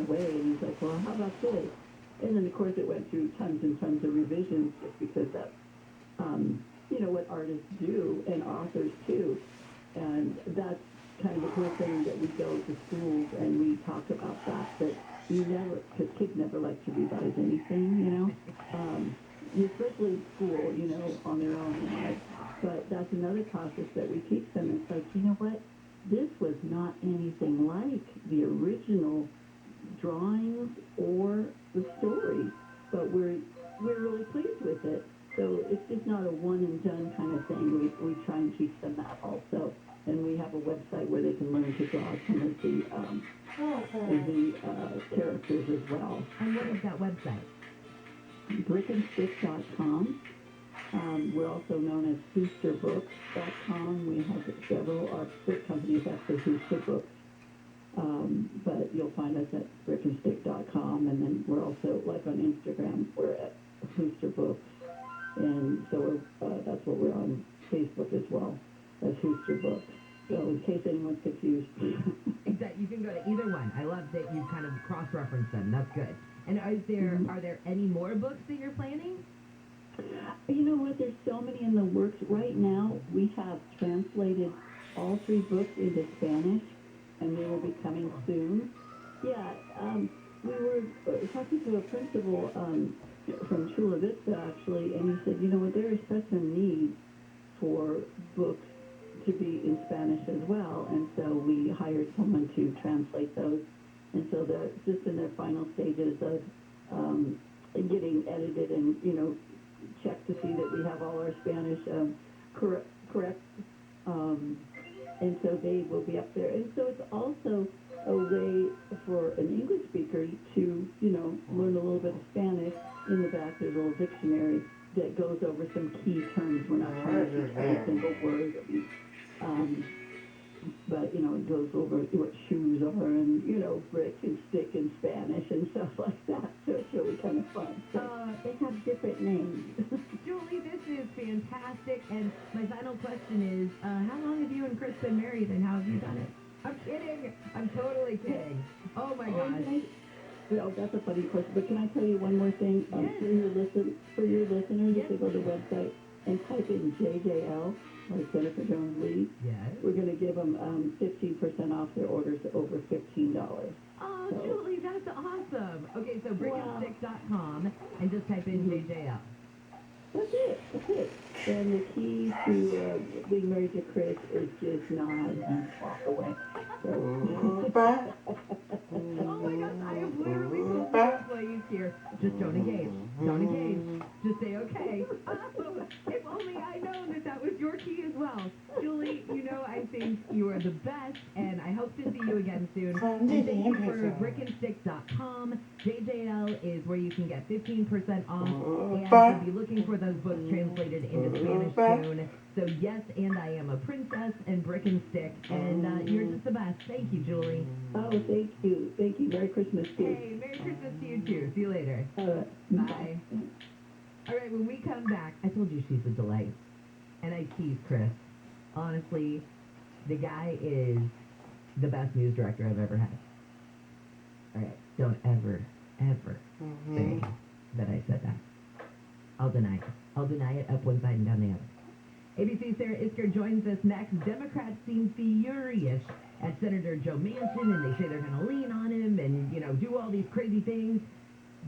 away, and he's like, well, how about this? And then, of course, it went through tons and tons of revisions just because that's, what artists do and authors too. And that's kind of a cool thing that we go to schools and we talk about that you never, because kids never like to revise anything, especially school, on their own. But that's another process that we teach them. It's like, you know what? This was not anything like the original drawings or the story, but we're really pleased with it. So it's just not a one and done kind of thing. We try and teach them that also, and we have a website where they can learn to draw some of the characters as well. And what is that website? brickandstick.com. We're also known as hoosterbooks.com. We have several, our book company is actually Hooster Books. But you'll find us at brickandstick.com, and then we're also, like on Instagram, we're at Hooster Books. And so that's what we're on Facebook as well, as Hooster Books. So in case anyone's confused. Exactly. You can go to either one. I love that you kind of cross-reference them. That's good. And are there any more books that you're planning? You know what? There's so many in the works. Right now, we have translated all 3 books into Spanish, and they will be coming soon. Yeah, we were talking to a principal from Chula Vista, actually, and he said, you know what, there is such a need for books to be in Spanish as well, and so we hired someone to translate those, and so they're just in their final stages of getting edited and, checked to see that we have all our Spanish correct, and so they will be up there. And so it's also a way for an English speaker to, learn a little bit of Spanish. In the back, there's a little dictionary that goes over some key terms. We're not trying to teach every single word. But, it goes over what shoes are and, brick and stick in Spanish and stuff like that. So it's really kind of fun. So they have different names. Julie, this is fantastic. And my final question is, how long have you and Chris been married, and how have you done it? I'm kidding. I'm totally kidding. Oh, my gosh. Well, that's a funny question. But can I tell you one more thing? Yes. For your listeners, yes. You can go to the website and type in JJL, like Jennifer Jones Lee. Yes. We're going to give them 15% off their orders over $15. Oh, so, Julie, that's awesome. Okay, so brickandstick.com and just type in JJL. That's it. And the key to being married to Chris is just nod and walk away. Oh my gosh, I am literally playing here. Just don't engage. Don't engage. Just say okay. Oh, if only I known that was your key as well. Julie, I think you are the best, and I hope to see you again soon. And thank you for brickandstick.com. JJL is where you can get 15% off, and we'll be looking for those books translated into Spanish soon. So yes, and I am a princess and brick and stick, and you're just the best. Thank you, Julie. Oh, thank you. Thank you. Merry Christmas to you. Hey, Merry Christmas to you too. See you later. Bye. All right, when we come back, I told you she's a delight, and I tease Chris. Honestly, the guy is the best news director I've ever had. All right, don't ever say that I said that. I'll deny it. I'll deny it up one side and down the other. ABC's Sarah Isker joins us next. Democrats seem furious at Senator Joe Manchin, and they say they're going to lean on him and, do all these crazy things.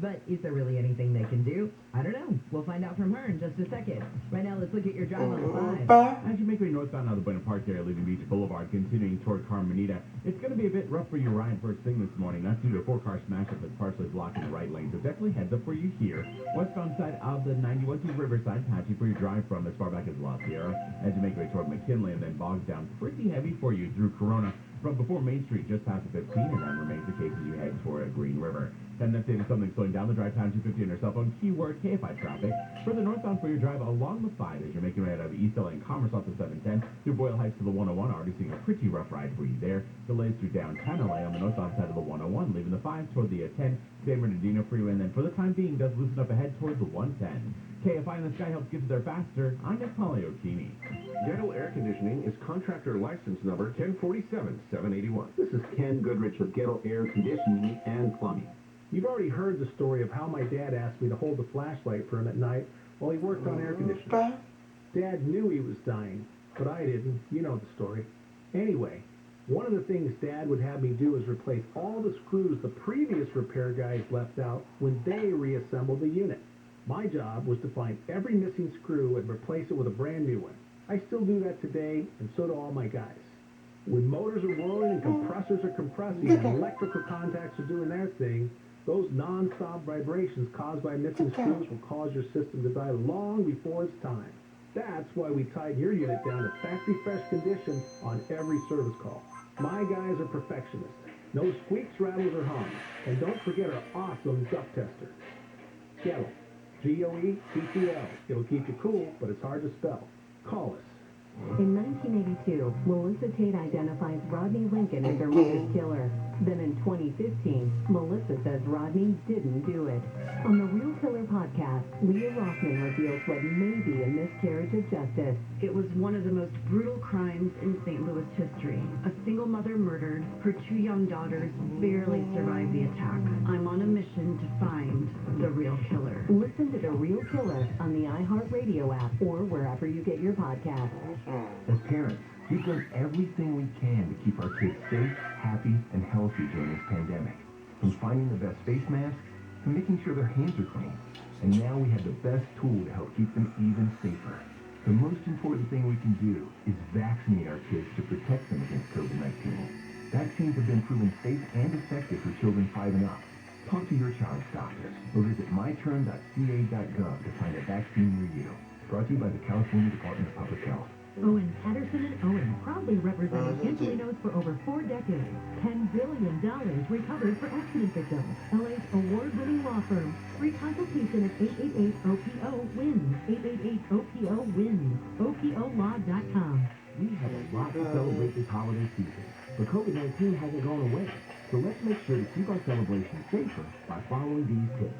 But is there really anything they can do? I don't know. We'll find out from her in just a second. Right now, let's look at your drive on the 5. As you make your way northbound out of the Buena Park area, leaving Beach Boulevard, continuing toward Carmenita, it's going to be a bit rough for your ride first thing this morning. That's due to a 4-car smash-up that's partially blocking the right lane. So definitely heads up for you here. Westbound side of the 91 to Riverside, patchy for your drive from as far back as La Sierra. As you make your way toward McKinley, and then bogs down pretty heavy for you through Corona from before Main Street, just past the 15, and then remains the case as you head toward Green River. Then that's it is something slowing down the drive time 250 on your cell phone. Keyword KFI traffic. Further northbound for your drive along the 5 as you're making your way out of East LA and Commerce off the 710 through Boyle Heights to the 101. Already seeing a pretty rough ride for you there. Delays through downtown LA on the northbound side of the 101, leaving the 5 toward the 10 San Bernardino freeway, and then for the time being does loosen up ahead towards the 110. KFI in the Sky helps get you there faster. I'm Nick Poliokini. Ghetto Air Conditioning is contractor license number 1047781. This is Ken Goodrich of Ghetto Air Conditioning and Plumbing. You've already heard the story of how my dad asked me to hold the flashlight for him at night while he worked on air conditioning. Dad knew he was dying, but I didn't. You know the story. Anyway, one of the things Dad would have me do is replace all the screws the previous repair guys left out when they reassembled the unit. My job was to find every missing screw and replace it with a brand new one. I still do that today, and so do all my guys. When motors are whirling and compressors are compressing and electrical contacts are doing their thing, those non-stop vibrations caused by missing screws will cause your system to die long before it's time. That's why we tighten your unit down to factory fresh condition on every service call. My guys are perfectionists. No squeaks, rattles, or hums. And don't forget our awesome duct tester. Goe. G-O-E-T-T-L. It'll keep you cool, but it's hard to spell. Call us. In 1982, Melissa Tate identifies Rodney Lincoln as her mother's killer. Then in 2015, Melissa says Rodney didn't do it. On the Real Killer podcast, Leah Rothman reveals what may be a miscarriage of justice. It was one of the most brutal crimes in St. Louis history. A single mother murdered. Her 2 young daughters barely survived the attack. I'm on a mission to find the real killer. Listen to The Real Killer on the iHeartRadio app or wherever you get your podcasts. As parents, we've done everything we can to keep our kids safe, happy, and healthy during this pandemic. From finding the best face masks to making sure their hands are clean. And now we have the best tool to help keep them even safer. The most important thing we can do is vaccinate our kids to protect them against COVID-19. Vaccines have been proven safe and effective for children 5 and up. Talk to your child's doctor or visit myturn.ca.gov to find a vaccine near you. Brought to you by the California Department of Public Health. Owen, Patterson & Owen, proudly representing Angelinos for over 4 decades. $10 billion recovered for accident victims. LA's award-winning law firm. Free consultation at 888-OPO-WINS. 888-OPO-WINS. OPOLaw.com. We have a lot to celebrate this holiday season, but COVID-19 hasn't gone away. So let's make sure to keep our celebrations safer by following these tips.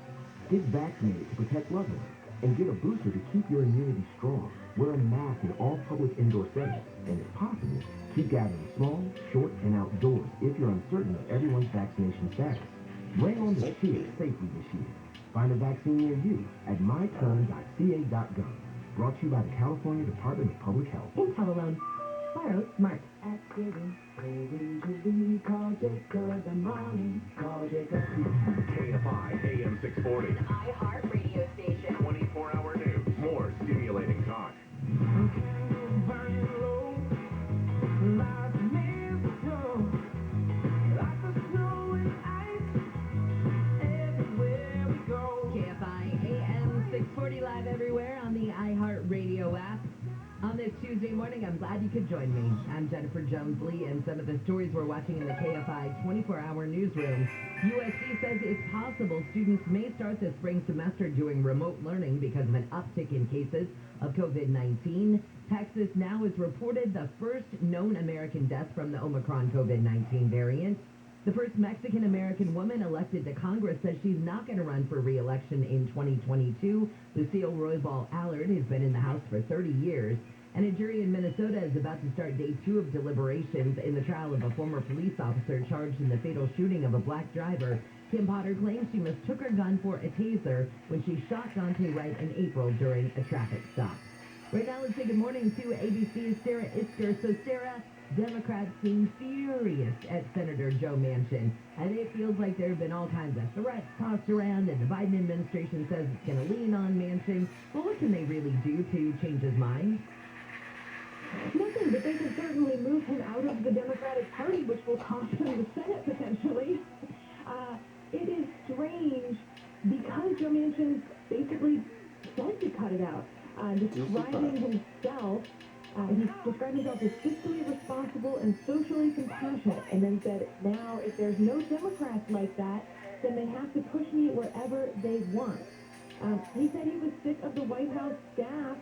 Get vaccinated to protect loved ones, and get a booster to keep your immunity strong. Wear a mask in all public indoor settings, and if possible, keep gathering small, short, and outdoors if you're uncertain of everyone's vaccination status. Bring on the cheer safely this year. Find a vaccine near you at myturn.ca.gov. Brought to you by the California Department of Public Health. In Teleloan. Borrow smart. KFI AM 640. iHeart radio station. 24-hour news. More stimulating talk. KFI AM 640 live everywhere on the iHeart Radio app. On this Tuesday morning, I'm glad you could join me. I'm Jennifer Jones-Lee, and some of the stories we're watching in the KFI 24-hour newsroom. USC says it's possible students may start the spring semester doing remote learning because of an uptick in cases of COVID-19. Texas now has reported the first known American death from the Omicron COVID-19 variant. The first Mexican-American woman elected to Congress says she's not going to run for re-election in 2022. Lucille Roybal Allard has been in the House for 30 years. And a jury in Minnesota is about to start day 2 of deliberations in the trial of a former police officer charged in the fatal shooting of a black driver. Kim Potter claims she mistook her gun for a taser when she shot Dante Wright in April during a traffic stop. Right now, let's say good morning to ABC's Sarah Isker. So, Sarah, Democrats seem furious at Senator Joe Manchin, and it feels like there have been all kinds of threats tossed around, and the Biden administration says it's going to lean on Manchin. Well, what can they really do to change his mind? Nothing, but they can certainly move him out of the Democratic Party, which will cost him the Senate potentially. It is strange because Joe Manchin basically said to cut it out, describing himself. He described himself as fiscally responsible and socially compassionate, and then said, now, if there's no Democrats like that, then they have to push me wherever they want. He said he was sick of the White House staff,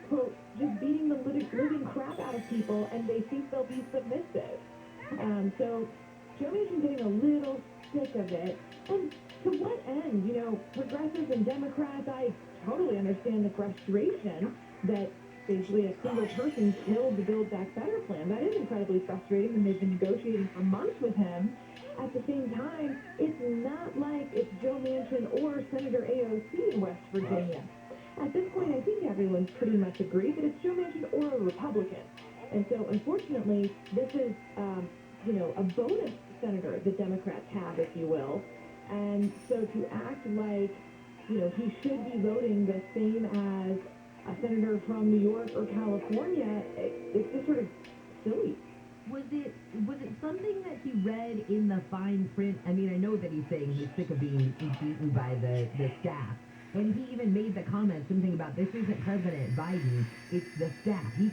quote, just beating the living crap out of people, and they think they'll be submissive. So Joe Manchin's getting a little sick of it. And to what end? You know, progressives and Democrats, I totally understand the frustration that basically a single person killed the Build Back Better plan. That is incredibly frustrating, and they've been negotiating for months with him. At the same time, it's not like it's Joe Manchin or Senator AOC in West Virginia. At this point, I think everyone's pretty much agreed that it's Joe Manchin or a Republican. And so, unfortunately, this is, a bonus senator the Democrats have, if you will. And so to act like, he should be voting the same as a senator from New York or California, it's just sort of silly. Was it something that he read in the fine print? I mean, I know that he's saying he's sick of being beaten by the staff. And he even made the comment, something about this isn't President Biden, it's the staff. He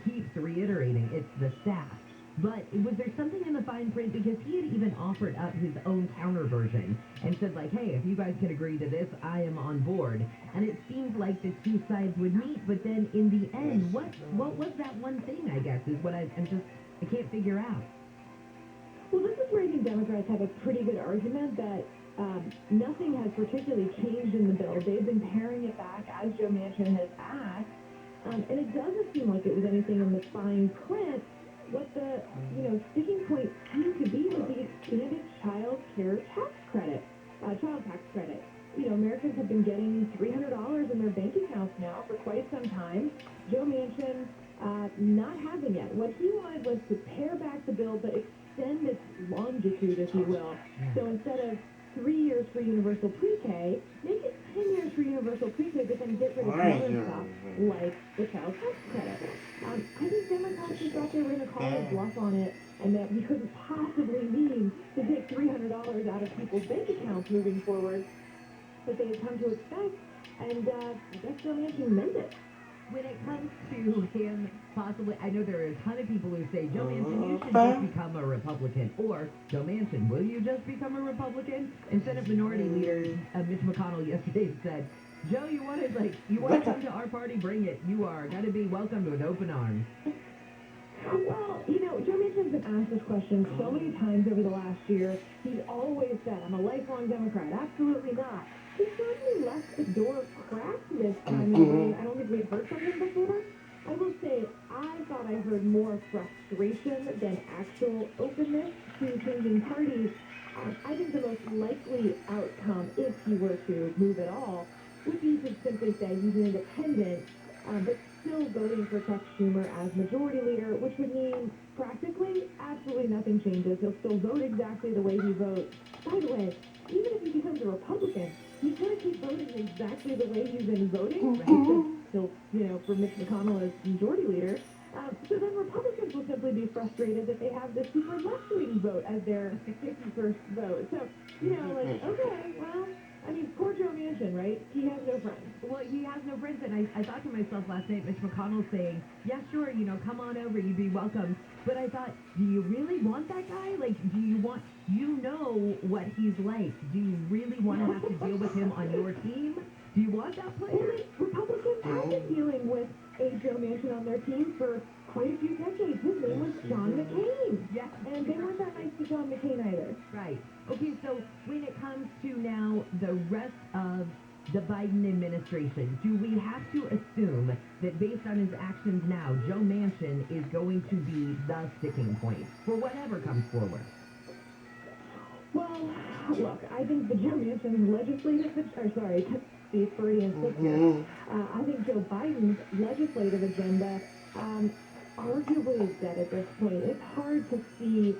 keeps reiterating it's the staff. But was there something in the fine print? Because he had even offered up his own counter version and said, like, hey, if you guys can agree to this, I am on board. And it seemed like the two sides would meet, but then in the end, what was that one thing, I guess, is what I can't figure out. Well, this is where I think Democrats have a pretty good argument that nothing has particularly changed in the bill. They've been paring it back as Joe Manchin has asked, and it doesn't seem like it was anything in the fine print. What the, sticking point seemed to be was the expanded child tax credit. Americans have been getting $300 in their bank accounts now for quite some time. Joe Manchin not having it. What he wanted was to pare back the bill, but extend its longitude, if you will. So instead of 3 years for universal pre-K, make it 10 years for universal pre-K, but then get rid of other stuff like the child tax credit. I think Democrats just thought they were going to call a bluff on it, and that we couldn't possibly mean to take $300 out of people's bank accounts moving forward, that they had come to expect, and I guess Joe Manchin meant it. When it comes to him possibly, I know there are a ton of people who say, Joe Manchin, you should just become a Republican. Or, Joe Manchin, will you just become a Republican? And Senate Minority Leader Mitch McConnell yesterday said, Joe, you want to come to our party? Bring it. You are going to be welcomed with open arms. Well, Joe Manchin's been asked this question so many times over the last year. He's always said, I'm a lifelong Democrat. Absolutely not. He certainly left the door cracked this time. I don't think we've heard from him before. I will say, I thought I heard more frustration than actual openness to changing parties. I think the most likely outcome, if he were to move at all, would be to simply say he's an independent, but still voting for Chuck Schumer as majority leader, which would mean practically absolutely nothing changes. He'll still vote exactly the way he votes. By the way, even if he becomes a Republican, he's going to keep voting exactly the way he's been voting, right? He'll, for Mitch McConnell as majority leader. So then Republicans will simply be frustrated that they have the super left-wing vote as their 51st vote. So, okay, well, poor Joe Manchin, right? He has no friends. Well, he has no friends, and I thought to myself last night, Mitch McConnell saying, yeah, sure, come on over, you'd be welcome. But I thought, do you really want that guy? Like, do you want, what he's like. Do you really want to have to deal with him on your team? Do you want that player? Well, Republicans have been dealing with a Joe Manchin on their team for quite a few decades. His name was John McCain. Yeah. And they weren't that nice to John McCain either. Right. Okay, so when it comes to now the rest of the Biden administration, do we have to assume that based on his actions now, Joe Manchin is going to be the sticking point for whatever comes forward? Well, look, I think the Joe Manchin legislative, the Freudian slip here. I think Joe Biden's legislative agenda arguably is dead at this point. It's hard to see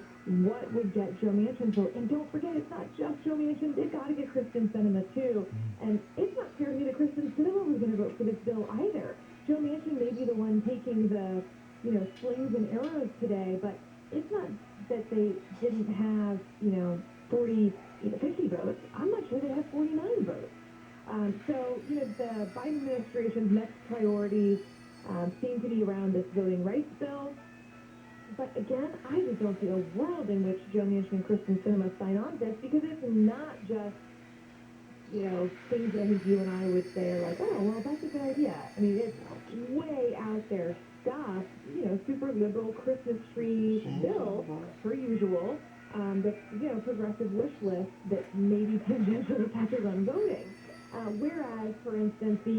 what would get Joe Manchin vote. And don't forget, it's not just Joe Manchin. They've got to get Kristen Sinema, too. And it's not clear to me that Kristen Sinema was going to vote for this bill either. Joe Manchin may be the one taking the, slings and arrows today, but it's not that they didn't have, 40, 50 votes. I'm not sure they have 49 votes. So, the Biden administration's next priorities seem to be around this voting rights bill. But again, I just don't see a world in which Joe Manchin and Kristen Sinema sign on to this, because it's not just, things that I think you and I would say are like, oh, well, that's a good idea. It's way out there stuff, super liberal Christmas tree bill, per usual, that's, progressive wish list that maybe tangentially touches on voting. Whereas, for instance, the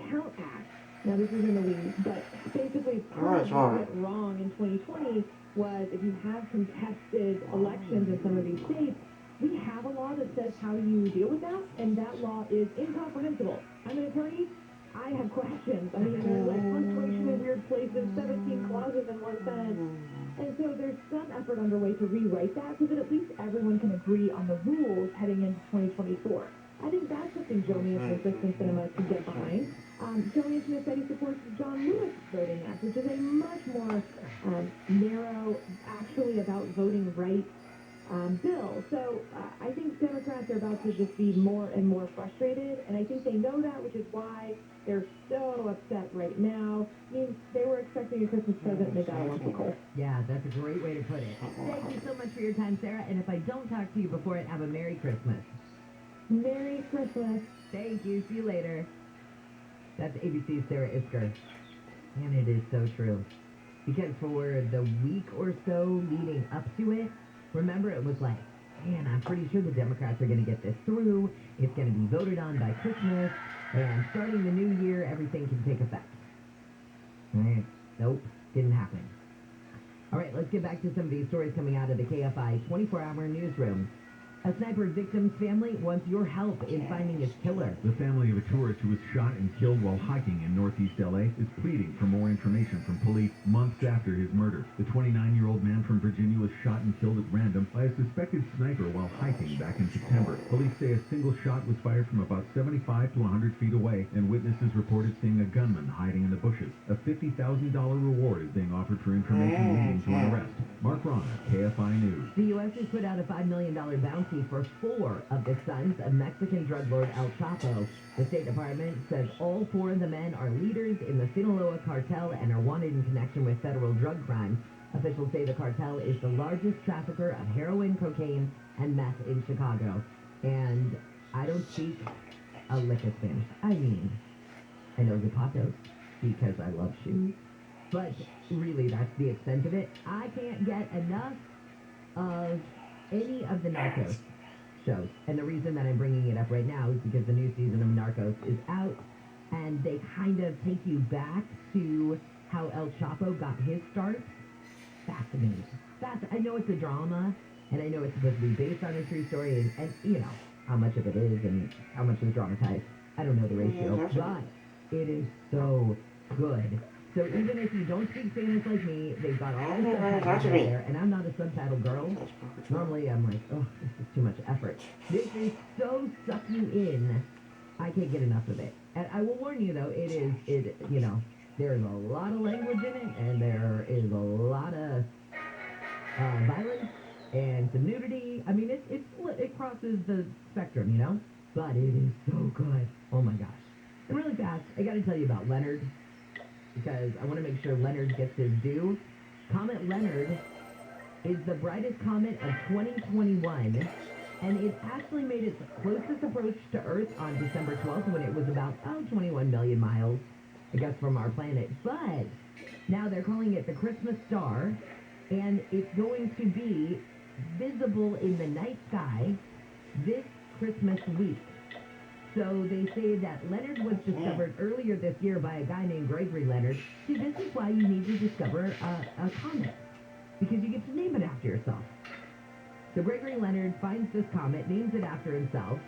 Count Act. Now, this is in the weeds, but basically part of what went wrong in 2020 was if you have contested elections in some of these states, we have a law that says how you deal with that, and that law is incomprehensible. I'm an attorney. I have questions. I mean, there's like punctuation in weird places, 17 clauses in one sentence. And so there's some effort underway to rewrite that so that at least everyone can agree on the rules heading into 2024. I think that's something Joe Manchin Assistant Cinema could get behind. Joe Manchin has said he supports the John Lewis Voting Act, which is a much more narrow, actually about voting rights bill. So I think Democrats are about to just be more and more frustrated, and I think they know that, which is why they're so upset right now. I mean, they were expecting a Christmas present and they got a lump of coal. Yeah, that's a great way to put it. Thank you so much for your time, Sarah, and if I don't talk to you before it, have a Merry Christmas. Merry Christmas. Thank you. See you later. That's ABC's Sarah Isker. And it is so true. Because for the week or so leading up to it, remember it was like, man, I'm pretty sure the Democrats are going to get this through. It's going to be voted on by Christmas. And starting the new year, everything can take effect. Right? Nope. Didn't happen. All right, let's get back to some of these stories coming out of the KFI 24-hour newsroom. A sniper victim's family wants your help in finding his killer. The family of a tourist who was shot and killed while hiking in northeast L.A. is pleading for more information from police months after his murder. The 29-year-old man from Virginia was shot and killed at random by a suspected sniper while hiking back in September. Police say a single shot was fired from about 75 to 100 feet away, and witnesses reported seeing a gunman hiding in the bushes. A $50,000 reward is being offered for information leading to an arrest. Mark Ron, KFI News. The U.S. has put out a $5 million bounty for 4 of the sons of Mexican drug lord El Chapo. The State Department says all 4 of the men are leaders in the Sinaloa cartel and are wanted in connection with federal drug crimes. Officials say the cartel is the largest trafficker of heroin, cocaine, and meth in Chicago. And I don't speak a lick of Spanish. I mean, I know zapatos because I love shoes. But really, that's the extent of it. I can't get enough of any of the Narcos shows. And the reason that I'm bringing it up right now is because the new season of Narcos is out, and they kind of take you back to how El Chapo got his start. Fascinating. I know it's a drama, and I know it's supposed to be based on a true story, and you know, how much of it is and how much is dramatized. I don't know the ratio, but it is so good. So even if you don't speak Spanish like me, they've got all the subtitles there, and I'm not a subtitle girl. Normally I'm like, oh, this is too much effort. This is so suck you in, I can't get enough of it. And I will warn you though, you know, there's a lot of language in it, and there is a lot of violence and some nudity. I mean, it crosses the spectrum, you know? But it is so good. Oh my gosh. And really fast, I gotta tell you about Leonard, because I want to make sure Leonard gets his due. Comet Leonard is the brightest comet of 2021, and it actually made its closest approach to Earth on December 12th when it was about 21 million miles, I guess, from our planet. But now they're calling it the Christmas star, and it's going to be visible in the night sky this Christmas week. So they say that Leonard was discovered earlier this year by a guy named Gregory Leonard. See, this is why you need to discover a comet, because you get to name it after yourself. So Gregory Leonard finds this comet, names it after himself,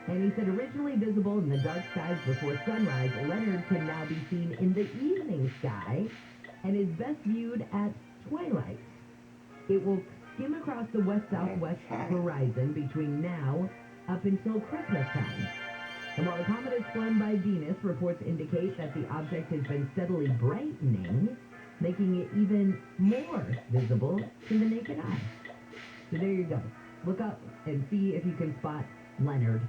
and he said originally visible in the dark skies before sunrise, Leonard can now be seen in the evening sky and is best viewed at twilight. It will skim across the west-southwest horizon between now up until Christmas time. And while the comet is flown by Venus, reports indicate that the object has been steadily brightening, making it even more visible to the naked eye. So there you go. Look up and see if you can spot Leonard.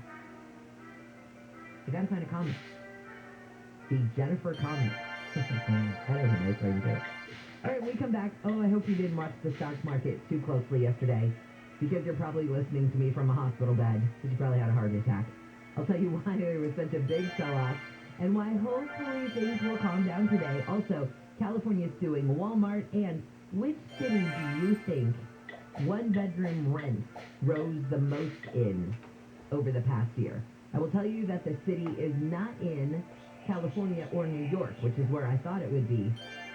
You gotta find a comet. The Jennifer Comet. That is a nice way to do it. All right, when we come back, I hope you didn't watch the stock market too closely yesterday, because you're probably listening to me from a hospital bed, because you probably had a heart attack. I'll tell you why there was such a big sell-off, and why hopefully things will calm down today. Also, California's suing Walmart, and which city do you think one-bedroom rent rose the most in over the past year? I will tell you that the city is not in California or New York, which is where I thought it would be.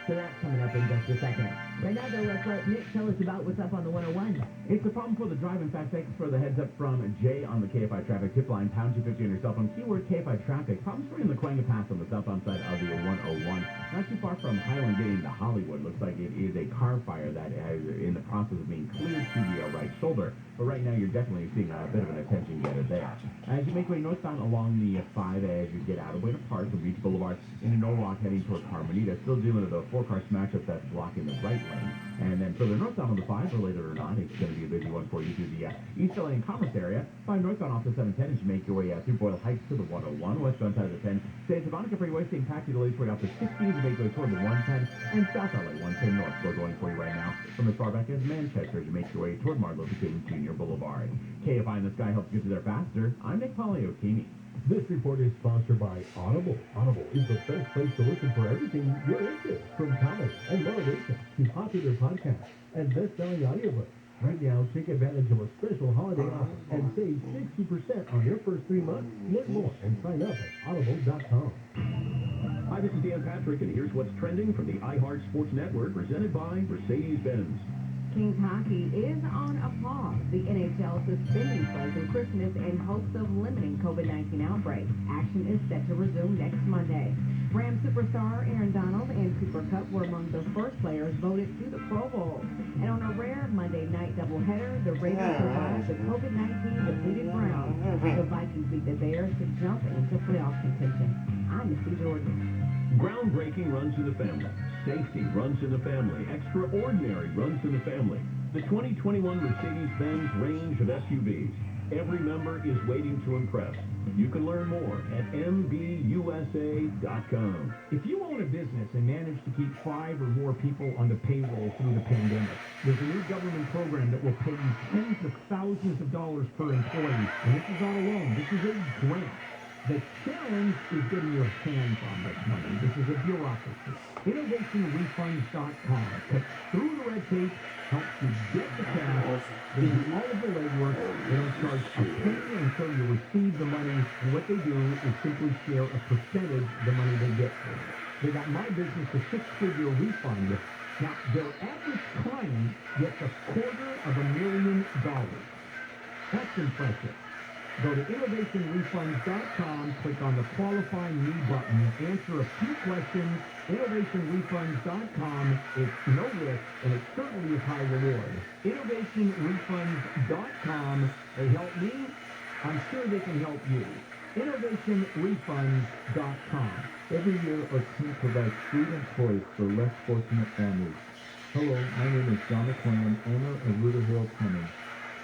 So that's coming up in just a second. Right now, though, let's let Nick tell us about what's up on the 101. It's a problem for the drive. In fact, thanks for the heads up from Jay on the KFI traffic tip line, pound 250 on your cell phone, keyword KFI traffic. Problems for you in the Quanga Pass on the southbound side of the 101. Not too far from Highland getting to Hollywood. Looks like it is a car fire that is in the process of being cleared to the right shoulder. But right now, you're definitely seeing a bit of an attention getter there. As you make way northbound along the 5 as you get out of way to Park from Beach Boulevard into Norwalk heading toward Carmenita, still dealing with a 4-car smash-up that's blocking the right lane. And then further northbound on the 5, believe it or not, it's going to be a busy one for you through the East LA and Commerce area. 5 northbound off the 710 as you make your way through Boyle Heights to the 101. Westbound side of the 10, Santa Monica Freeway, staying packed delays right off the 60 as you make your way toward the 110. And South LA 110 north, still going for you right now from as far back as Manchester as you make your way toward Martin Luther King Jr. Boulevard. KFI in the Sky helps get you there faster. I'm Nick Poliokini. This report is sponsored by Audible. Audible is the best place to listen for everything you're into, from comics and motivation to popular podcasts and best-selling audiobooks. Right now, take advantage of a special holiday offer and save 60% on your first 3 months. Learn more and sign up at audible.com. Hi, this is Dan Patrick, and here's what's trending from the iHeart Sports Network, presented by Mercedes-Benz. Kings hockey is on a pause. The NHL suspending play from Christmas in hopes of limiting COVID-19 outbreaks. Action is set to resume next Monday. Rams superstar Aaron Donald and Cooper Kupp were among the first players voted to the Pro Bowl. And on a rare Monday night doubleheader, the Raiders survived the COVID-19 depleted Browns. The Vikings beat the Bears to jump into playoff contention. I'm Missy Jordan. Groundbreaking runs in the family. Safety runs in the family. Extraordinary runs in the family. The 2021 Mercedes-Benz range of SUVs. Every member is waiting to impress. You can learn more at MBUSA.com. If you own a business and manage to keep 5 or more people on the payroll through the pandemic, there's a new government program that will pay you tens of thousands of dollars per employee. And this is not a loan. This is a grant. The challenge is getting your hands on this money. This is a bureaucracy. InnovationRefunds.com cuts through the red tape, helps you get the cash, they do all of the legwork, they don't charge a penny until you receive the money, and what they do is simply share a percentage of the money they get. They got my business a 6-figure refund. Now, their average client gets $250,000. That's impressive. Go to InnovationRefunds.com, click on the Qualify Me button, answer a few questions. InnovationRefunds.com. It's no risk, and it certainly is high reward. InnovationRefunds.com. They help me. I'm sure they can help you. InnovationRefunds.com. Every year, our team provides food and toys for less fortunate families. Hello, my name is John McClellan, owner of Rooter Hill Plumbing.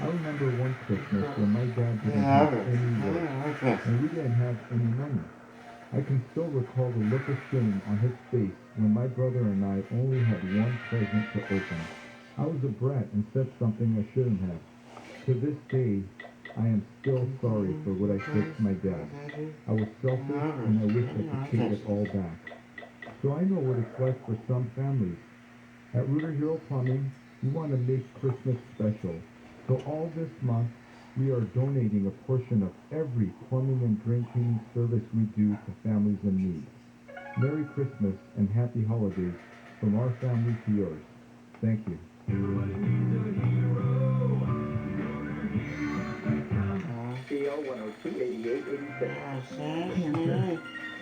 I remember one Christmas when my dad didn't have any work, and we didn't have any money. I can still recall the look of shame on his face when my brother and I only had one present to open. I was a brat and said something I shouldn't have. To this day, I am still sorry for what I said to my dad. I was selfish and I wish I could take it all back. So I know what it's like for some families. At Rooter Hill Plumbing, we want to make Christmas special. So all this month, we are donating a portion of every plumbing and drain cleaning service we do to families in need. Merry Christmas and Happy Holidays from our family to yours. Thank you. CL 102-8886. Cancer.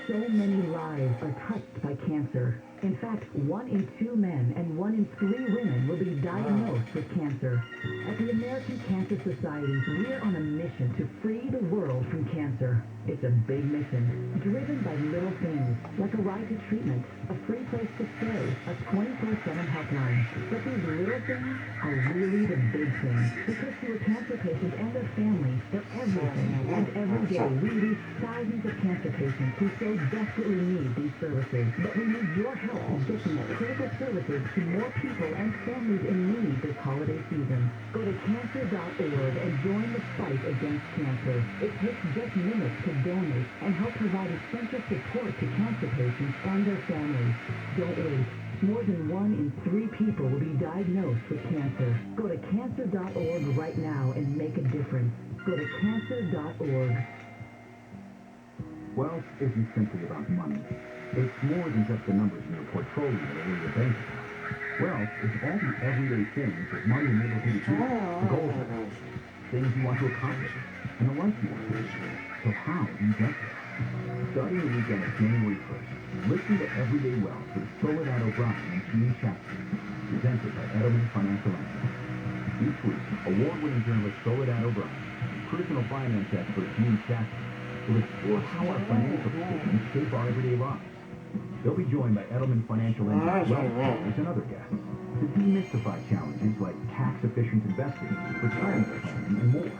So many lives are touched by cancer. In fact, 1 in 2 men and 1 in 3 women will be diagnosed with cancer. At the American Cancer Society, we're on a mission to free the world from cancer. It's a big mission, driven by little things, like a ride to treatment, a free place to stay, a 24/7 helpline. But these little things are really the big things, because to a cancer patient and their family, they're everything. And every day, we reach thousands of cancer patients who so desperately need these services. But we need your help in getting critical services to more people and families in need this holiday season. Go to cancer.org and join the fight against cancer. It takes just minutes to donate and help provide essential support to cancer patients and their families. Don't wait. More than 1 in 3 people will be diagnosed with cancer. Go to cancer.org right now and make a difference. Go to cancer.org. Wealth isn't simply about money. It's more than just the numbers in your portfolio or your bank account. Wealth is all the everyday things that money enables you to do, the goals you have, things you want to accomplish, and the life you want to live. So how do you get there? Starting the weekend of January 1st, listen to Everyday Wealth with Soledad O'Brien and Gene Chapman, presented by Edelman Financial Analysts. Each week, award-winning journalist Soledad O'Brien and personal finance expert Gene Chapman will explore how our financial decisions shape our everyday lives. They'll be joined by Edelman Financial Analysts, wealth planners, and other guests to demystify challenges like tax-efficient investing, retirement planning, and more.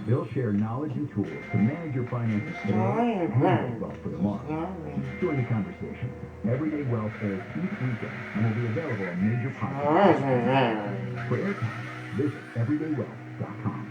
They'll share knowledge and tools to manage your finances today and build wealth for tomorrow. Join the conversation. Everyday Wealth airs each weekend and will be available on major podcasts. For airtime, visit everydaywealth.com.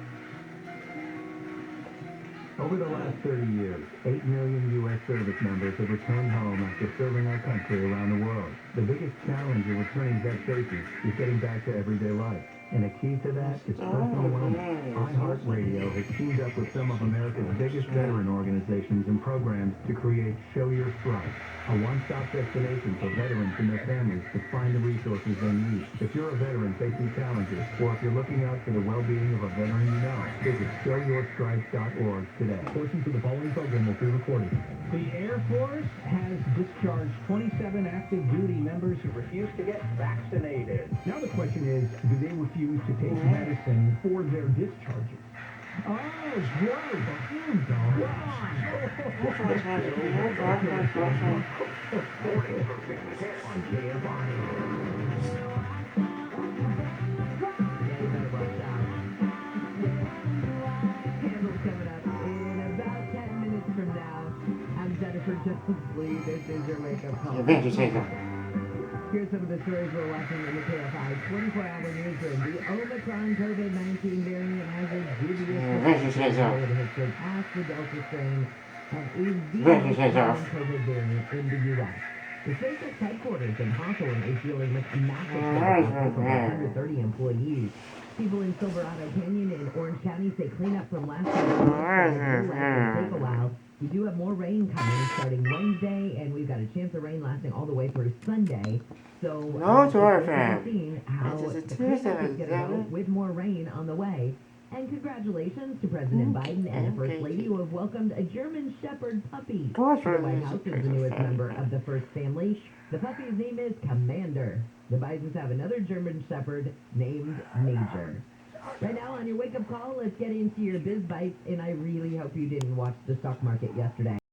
Over the last 30 years, 8 million U.S. service members have returned home after serving our country around the world. The biggest challenge in returning vet safety is getting back to everyday life. And a key to that is personal wellness. iHeartRadio has teamed up with some of America's biggest veteran organizations and programs to create Show Your Stripe, a one-stop destination for veterans and their families to find the resources they need. If you're a veteran facing challenges, or if you're looking out for the well-being of a veteran you know, visit showyourstripe.org today. Portions of the following program will be recorded. The Air Force has discharged 27 active duty members who refused to get vaccinated. Now the question is, do they refuse to take medicine for their discharges? Oh, gross! Fumes on. For just asleep, this is your wake-up call. Here's some of the stories we're watching in the KFI 24-hour newsroom. The Omicron COVID-19 variant has a dubious reputation. It has surpassed the Delta strain and is the most common COVID variant in the U.S. The SpaceX headquarters in Hawthorne is dealing with a massive layoff of 130 employees. People in Silverado Canyon and Orange County say cleanup from last year will take a while. We do have more rain coming starting Wednesday, and we've got a chance of rain lasting all the way through Sunday. So, seeing how the cleanup is going to go with more rain on the way. And congratulations to President Biden and the First Lady, who have welcomed a German Shepherd puppy to the White House as the newest member of the First Family. The puppy's name is Commander. The Bidens have another German Shepherd named Major. Right now on your wake-up call, let's get into your biz bites, and I really hope you didn't watch the stock market yesterday.